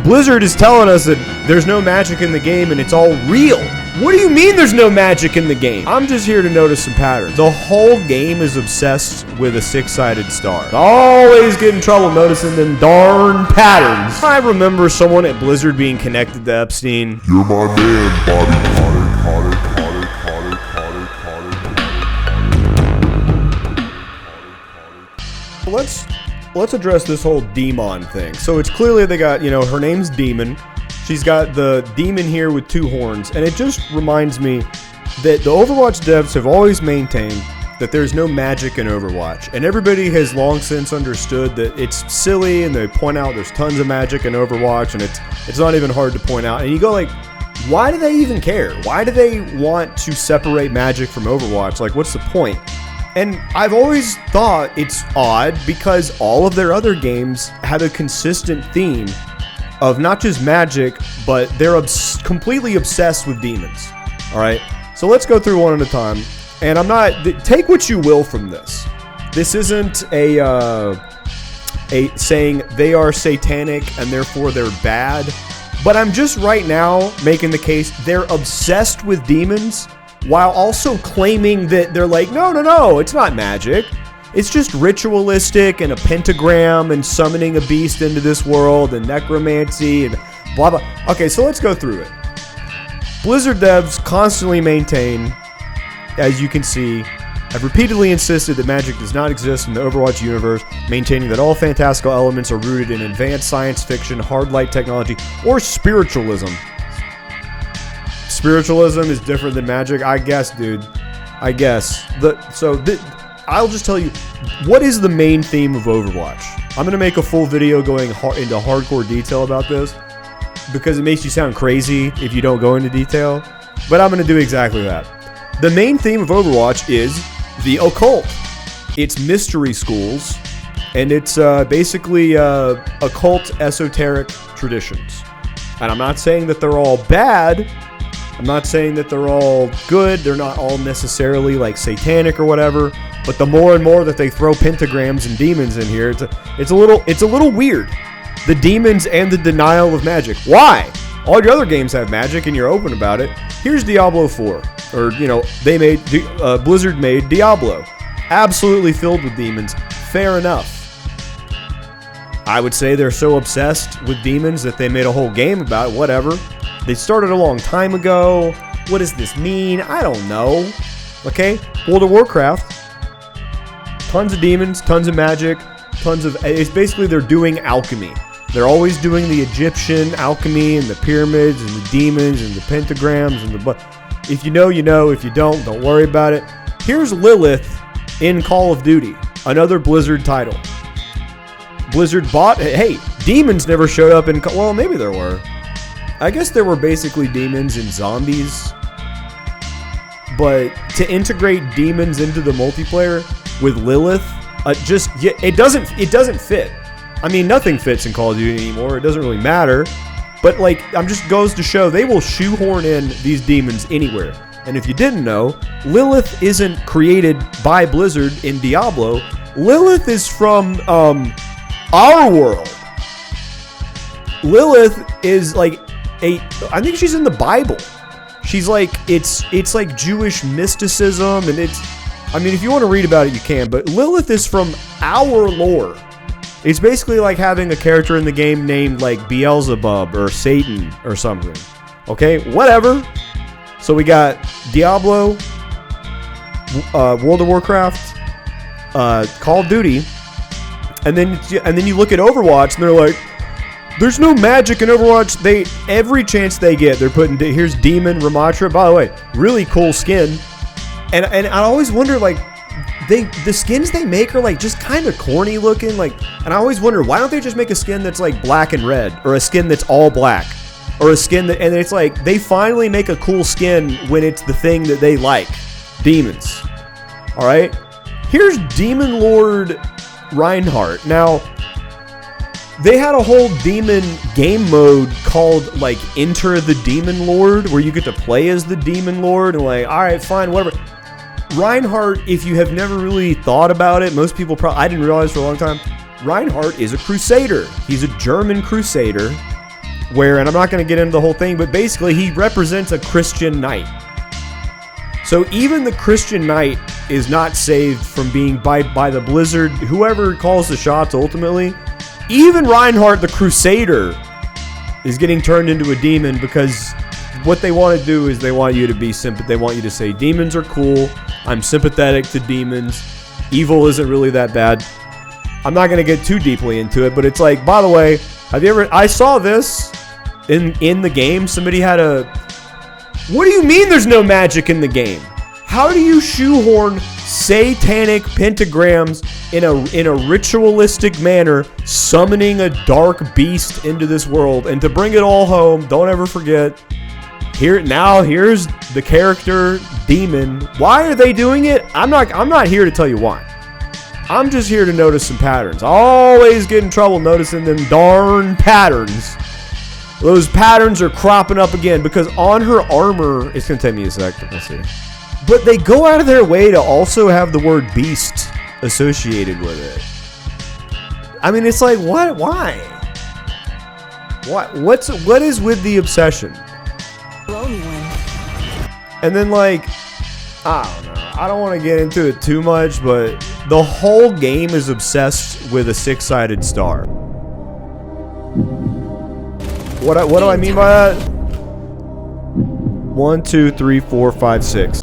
Blizzard is telling us that there's no magic in the game and it's all real. What do you mean there's no magic in the game? I'm just here to notice some patterns. The whole game is obsessed with a six-sided star. Always get in trouble noticing them darn patterns. I remember someone at Blizzard being connected to Epstein. You're my man, Bobby. Let's address this whole demon thing. So it's clearly they got, her name's Demon. She's got the demon here with two horns, and it just reminds me that the Overwatch devs have always maintained that there's no magic in Overwatch, and everybody has long since understood that it's silly, and they point out there's tons of magic in Overwatch, and it's not even hard to point out. And you go like, why do they even care? Why do they want to separate magic from Overwatch? Like, what's the point? And I've always thought it's odd because all of their other games have a consistent theme of not just magic, but they're completely obsessed with demons. All right, so let's go through one at a time. And I'm not, take what you will from this. This isn't a saying they are satanic and therefore they're bad. But I'm just right now making the case they're obsessed with demons while also claiming that they're like, no, it's not magic. It's just ritualistic and a pentagram and summoning a beast into this world and necromancy and blah, blah. Okay, so let's go through it. Blizzard devs constantly maintain, as you can see, have repeatedly insisted that magic does not exist in the Overwatch universe, maintaining that all fantastical elements are rooted in advanced science fiction, hard light technology, or spiritualism. Spiritualism is different than magic, I guess, dude. I guess. I'll just tell you, what is the main theme of Overwatch? I'm going to make a full video going into hardcore detail about this, because it makes you sound crazy if you don't go into detail, but I'm going to do exactly that. The main theme of Overwatch is the occult. It's mystery schools, and it's basically occult esoteric traditions. And I'm not saying that they're all bad. I'm not saying that they're all good. They're not all necessarily like satanic or whatever. But the more and more that they throw pentagrams and demons in here, it's a little weird. The demons and the denial of magic. Why? All your other games have magic and you're open about it. Here's Diablo 4. Or, Blizzard made Diablo. Absolutely filled with demons. Fair enough. I would say they're so obsessed with demons that they made a whole game about it. Whatever. They started a long time ago. What does this mean? I don't know. Okay? World of Warcraft. Tons of demons, tons of magic, it's basically they're doing alchemy. They're always doing the Egyptian alchemy and the pyramids and the demons and the pentagrams and if you know, you know. If you don't worry about it. Here's Lilith in Call of Duty, another Blizzard title. Blizzard bought, hey, demons never showed up in, well, maybe there were. I guess there were basically demons and zombies. But to integrate demons into the multiplayer with Lilith, it doesn't fit. I mean, nothing fits in Call of Duty anymore. It doesn't really matter. But just goes to show they will shoehorn in these demons anywhere. And if you didn't know, Lilith isn't created by Blizzard in Diablo. Lilith is from our world. Lilith is I think she's in the Bible. She's it's like Jewish mysticism, and if you want to read about it, you can, but Lilith is from our lore. It's basically like having a character in the game named Beelzebub or Satan or something. Okay, whatever. So we got Diablo, World of Warcraft, Call of Duty, and then you look at Overwatch and they're like, there's no magic in Overwatch. Every chance they get, they're putting, here's Demon Ramattra. By the way, really cool skin. And I always wonder, the skins they make are just kind of corny looking. And I always wonder, why don't they just make a skin that's black and red, or a skin that's all black, or a skin that, and it's they finally make a cool skin when it's the thing that they like, demons. All right, here's Demon Lord Reinhardt. Now, they had a whole demon game mode called Enter the Demon Lord, where you get to play as the Demon Lord, and all right, fine, whatever. Reinhardt, if you have never really thought about it, most people probably, I didn't realize for a long time, Reinhardt is a crusader. He's a German crusader where, and I'm not going to get into the whole thing, but basically he represents a Christian knight. So even the Christian knight is not saved from being by the Blizzard, whoever calls the shots ultimately. Even Reinhardt the Crusader is getting turned into a demon because what they want to do is they want you to be they want you to say demons are cool. I'm sympathetic to demons. Evil isn't really that bad. I'm not going to get too deeply into it, but it's like, by the way, have you ever, I saw this in the game. Somebody had a, what do you mean there's no magic in the game? How do you shoehorn satanic pentagrams in a ritualistic manner, summoning a dark beast into this world? And to bring it all home, don't ever forget, here's the character demon. Why are they doing it? I'm not here to tell you why. I'm just here to notice some patterns. I always get in trouble noticing them darn patterns. Those patterns are cropping up again because on her armor, it's going to take me a second. We'll see. But they go out of their way to also have the word beast associated with it. I mean, it's like, what? Why? What is with the obsession? And then, like, I don't know. I don't want to get into it too much, but the whole game is obsessed with a six-sided star. What do I mean by that? 1, 2, 3, 4, 5, 6.